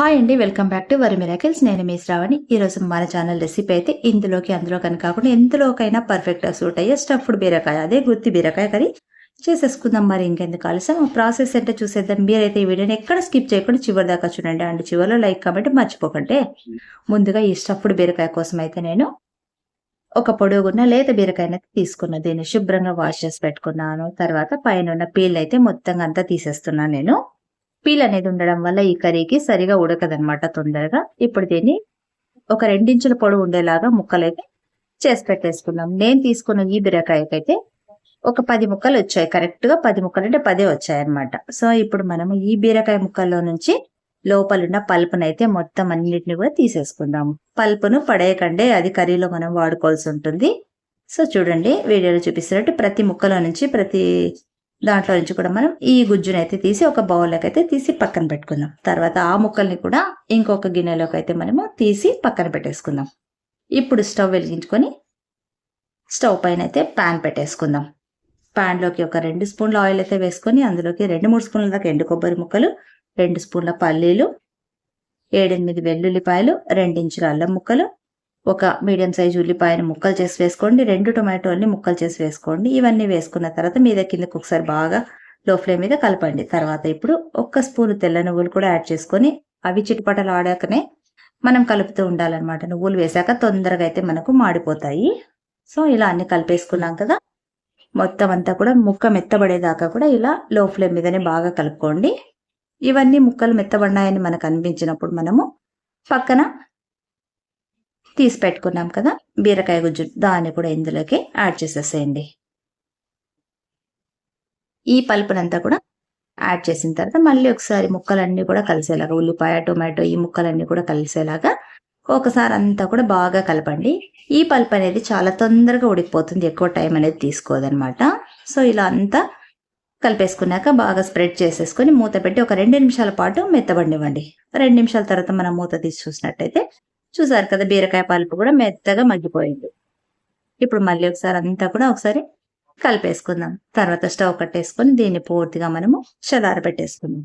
Hi అండి, welcome back to worry miracles. నేను మీ శ్రావణి. ఈరోజు మన ఛానల్ రెసిపీ అయితే ఇందులోకి అందులో కని కాకుండా ఎందులోకైనా పర్ఫెక్ట్గా సూట్ అయ్యే స్టఫ్డ్ బీరకాయ, అదే గుత్తి బీరకాయ కర్రీ చేసేసుకుందాం. మరి ఇంకెందుకు ఆలస్యం, ఆ ప్రాసెస్ అంటే చూసేద్దాం. మీరైతే ఈ వీడియోని ఎక్కడ స్కిప్ చేయకుండా చివరి దాకా చూడండి. అండ్ చివరిలో లైక్ కామెంట్ మర్చిపోకండి. ముందుగా ఈ స్టఫ్డ్ బీరకాయ కోసం అయితే నేను ఒక పొడుగున్న లేత బీరకాయని తీసుకున్న, దీన్ని శుభ్రంగా వాష్ చేసి పెట్టుకున్నాను. తర్వాత పైన ఉన్న పీల్ అయితే మొత్తంగా అంతా తీసేస్తున్నాను. నేను పీల్ అనేది ఉండడం వల్ల ఈ కర్రీకి సరిగా ఉడకదనమాట తొందరగా. ఇప్పుడు దీన్ని ఒక 2 ఇంచుల పొడవు ఉండేలాగా ముక్కలైతే చేసి పెట్టేసుకుందాం. నేను తీసుకున్న ఈ బీరకాయకైతే ఒక 10 ముక్కలు వచ్చాయి. కరెక్ట్ గా 10 ముక్కలు అంటే 10 వచ్చాయి అనమాట. సో ఇప్పుడు మనము ఈ బీరకాయ ముక్కల్లో నుంచి లోపలున్న పల్పునైతే మొత్తం అన్నిటిని కూడా తీసేసుకుందాము. పల్పును పడేయకండి, అది కర్రీలో మనం వాడుకోవాల్సి ఉంటుంది. సో చూడండి, వీడియోలో చూపిస్తున్నట్టు ప్రతి ముక్కలో నుంచి ప్రతి దాంట్లో నుంచి కూడా మనం ఈ గుజ్జునైతే తీసి ఒక బౌల్లోకి అయితే తీసి పక్కన పెట్టుకుందాం. తర్వాత ఆ ముక్కల్ని కూడా ఇంకొక గిన్నెలోకి అయితే మనము తీసి పక్కన పెట్టేసుకుందాం. ఇప్పుడు స్టవ్ వెలిగించుకొని స్టవ్ పైన అయితే ప్యాన్ పెట్టేసుకుందాం. ప్యాన్లోకి ఒక 2 స్పూన్ల ఆయిల్ అయితే వేసుకొని అందులోకి 2-3 స్పూన్ల దాకా ఎండు కొబ్బరి ముక్కలు, 2 స్పూన్ల పల్లీలు, 7-8 వెల్లుల్లిపాయలు, 2 ఇంచుల అల్లం ముక్కలు, ఒక మీడియం సైజు ఉల్లిపాయను ముక్కలు చేసి వేసుకోండి, 2 టొమాటోల్ని ముక్కలు చేసి వేసుకోండి. ఇవన్నీ వేసుకున్న తర్వాత మీద కిందకు ఒకసారి బాగా లో ఫ్లేమ్ మీద కలపండి. తర్వాత ఇప్పుడు 1 స్పూన్ తెల్ల నువ్వులు కూడా యాడ్ చేసుకొని అవి చిటపటలు ఆడాకనే మనం కలుపుతూ ఉండాలన్నమాట. నువ్వులు వేసాక తొందరగా అయితే మనకు మాడిపోతాయి. సో ఇలా అన్ని కలిపేసుకున్నాం కదా, మొత్తం అంతా కూడా ముక్క మెత్తబడేదాకా కూడా ఇలా లో ఫ్లేమ్ మీదనే బాగా కలుపుకోండి. ఇవన్నీ ముక్కలు మెత్తబడినాయని మనకు అనిపించినప్పుడు మనము పక్కన తీసి పెట్టుకున్నాం కదా బీరకాయ గుజ్జు, దాన్ని కూడా ఇందులోకి యాడ్ చేసేసేయండి. ఈ పల్పునంతా కూడా యాడ్ చేసిన తర్వాత మళ్ళీ ఒకసారి ముక్కలన్నీ కూడా కలిసేలాగా, ఉల్లిపాయ టొమాటో ఈ ముక్కలన్నీ కూడా కలిసేలాగా ఒకసారి అంతా కూడా బాగా కలపండి. ఈ పల్పు అనేది చాలా తొందరగా ఉడికిపోతుంది, ఎక్కువ టైం అనేది తీసుకోదనమాట. సో ఇలా అంతా కలిపేసుకున్నాక బాగా స్ప్రెడ్ చేసేసుకొని మూత పెట్టి ఒక 2 నిమిషాల పాటు మెత్తబడినివ్వండి. 2 నిమిషాల తర్వాత మనం మూత తీసి చూసినట్టయితే చూసారు కదా, బీరకాయ పల్పు కూడా మెత్తగా మగ్గిపోయింది. ఇప్పుడు మళ్ళీ ఒకసారి అంతా కూడా ఒకసారి కలిపేసుకుందాం. తర్వాత స్టవ్ కట్టేసుకొని దీన్ని పూర్తిగా మనము చల్లార పెట్టేసుకుందాం.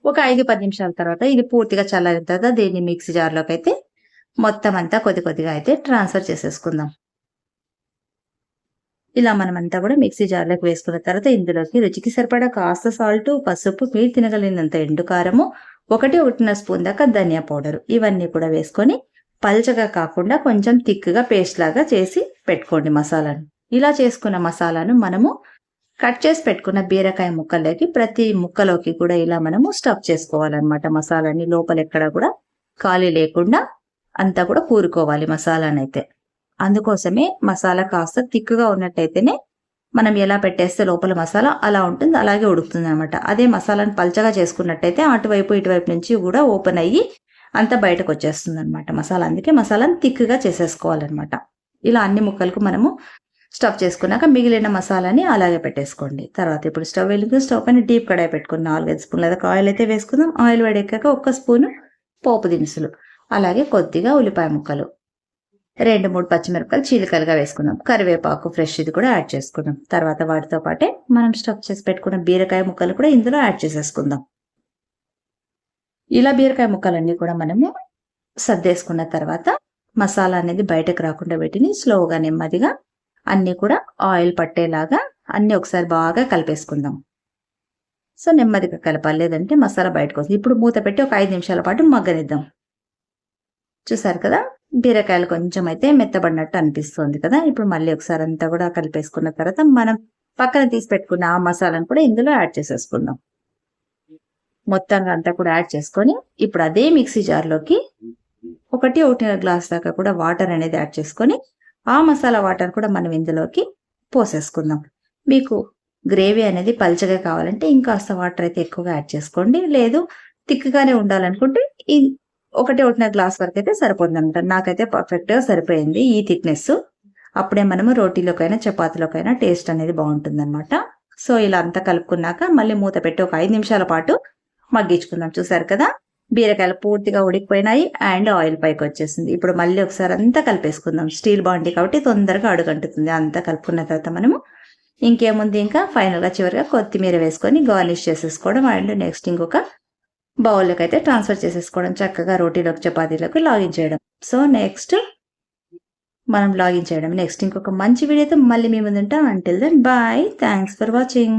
ఒక 5-10 నిమిషాల తర్వాత ఇది పూర్తిగా చల్లారిన తర్వాత దీన్ని మిక్సీ జార్లోకి అయితే మొత్తం అంతా కొద్ది కొద్దిగా అయితే ట్రాన్స్ఫర్ చేసేసుకుందాం. ఇలా మనమంతా కూడా మిక్సీ జార్లోకి వేసుకున్న తర్వాత ఇందులోకి రుచికి సరిపడా కాస్త సాల్ట్, పసుపు, మీరు తినగలిగినంత ఎండు కారము, 1-1.5 స్పూన్ దాకా ధనియా పౌడర్, ఇవన్నీ కూడా వేసుకొని పల్చగా కాకుండా కొంచెం థిక్గా పేస్ట్ లాగా చేసి పెట్టుకోండి మసాలాను. ఇలా చేసుకున్న మసాలాను మనము కట్ చేసి పెట్టుకున్న బీరకాయ ముక్కల్లోకి ప్రతి ముక్కలోకి కూడా ఇలా మనము స్టఫ్ చేసుకోవాలన్నమాట. మసాలాని లోపల ఎక్కడ కూడా ఖాళీ లేకుండా అంతా కూడా కూరుకోవాలి మసాలానైతే. అందుకోసమే మసాలా కాస్త థిక్గా ఉన్నట్టయితేనే మనం ఎలా పెట్టేస్తే లోపల మసాలా అలా ఉంటుంది, అలాగే ఉడుకుతుంది అనమాట. అదే మసాలాను పల్చగా చేసుకున్నట్టయితే అటువైపు ఇటువైపు నుంచి కూడా ఓపెన్ అయ్యి అంతా బయటకు వచ్చేస్తుంది అనమాట మసాలా. అందుకే మసాలాను థిక్గా చేసేసుకోవాలన్నమాట. ఇలా అన్ని ముక్కలకు మనము స్టఫ్ చేసుకున్నాక మిగిలిన మసాలాని అలాగే పెట్టేసుకోండి. తర్వాత ఇప్పుడు స్టవ్ వెలిగి స్టవ్ పైన డీప్ కడాయి పెట్టుకుని 4-5 స్పూన్ల దాకా ఆయిల్ అయితే వేసుకుందాం. ఆయిల్ వేడెక్కాక 1 స్పూను పోపు దినుసులు, అలాగే కొద్దిగా ఉల్లిపాయ ముక్కలు, 2-3 పచ్చిమిరపకాయలు చీలికలుగా వేసుకుందాం. కరివేపాకు ఫ్రెష్ ఇది కూడా యాడ్ చేసుకుందాం. తర్వాత వాటితో పాటే మనం స్టఫ్ చేసి పెట్టుకున్న బీరకాయ ముక్కలు కూడా ఇందులో యాడ్ చేసేసుకుందాం. ఇలా బీరకాయ ముక్కలన్నీ కూడా మనము సర్దేసుకున్న తర్వాత మసాలా అనేది బయటకు రాకుండా వీటిని స్లోగా నెమ్మదిగా అన్ని కూడా ఆయిల్ పట్టేలాగా అన్ని ఒకసారి బాగా కలిపేసుకుందాం. సో నెమ్మదిగా కలపాలి, లేదంటే మసాలా బయటకు వస్తుంది. ఇప్పుడు మూత పెట్టి ఒక 5 నిమిషాల పాటు మగ్గనిద్దాం. చూసారు కదా, బీరకాయలు కొంచెం అయితే మెత్తబడినట్టు అనిపిస్తుంది కదా. ఇప్పుడు మళ్ళీ ఒకసారి అంతా కూడా కలిపేసుకున్న తర్వాత మనం పక్కన తీసి పెట్టుకున్న ఆ మసాలాను కూడా ఇందులో యాడ్ చేసేసుకుందాం. మొత్తంగా అంతా కూడా యాడ్ చేసుకొని ఇప్పుడు అదే మిక్సీ జార్లోకి 1-1.5 గ్లాస్ దాకా కూడా వాటర్ అనేది యాడ్ చేసుకొని ఆ మసాలా వాటర్ కూడా మనం ఇందులోకి పోసేసుకుందాం. మీకు గ్రేవీ అనేది పల్చగా కావాలంటే ఇంకాస్త వాటర్ అయితే ఎక్కువగా యాడ్ చేసుకోండి, లేదు థిక్గానే ఉండాలనుకుంటే 1-1.5 గ్లాస్ వరకు అయితే సరిపోతుంది అనమాట. నాకైతే పర్ఫెక్ట్గా సరిపోయింది ఈ థిక్నెస్. అప్పుడే మనము రోటీలోకైనా చపాతీలోకైనా టేస్ట్ అనేది బాగుంటుంది అనమాట. సో ఇలా అంతా కలుపుకున్నాక మళ్ళీ మూత పెట్టి ఒక 5 నిమిషాల పాటు మగ్గించుకుందాం. చూసారు కదా, బీరకాయలు పూర్తిగా ఉడికిపోయినాయి అండ్ ఆయిల్ పైకి వచ్చేసింది. ఇప్పుడు మళ్ళీ ఒకసారి అంతా కలిపేసుకుందాం. స్టీల్ బాండీ కాబట్టి తొందరగా అడుగంటుతుంది. అంతా కలుపుకున్న తర్వాత మనము ఇంకేముంది, ఇంకా ఫైనల్గా చివరిగా కొత్తిమీర వేసుకొని గార్నిష్ చేసేసుకోవడం. అండ్ నెక్స్ట్ ఇంకొక బౌల్లోకి అయితే ట్రాన్స్ఫర్ చేసేసుకోవడం, చక్కగా రోటీలోకి చపాతీలోకి లాగిన్ చేయడం. సో నెక్స్ట్ మనం లాగిన్ చేయడం. నెక్స్ట్ ఇంకొక మంచి వీడియోతో మళ్ళీ మీ ముందుంటాం. Until then bye. Thanks for watching.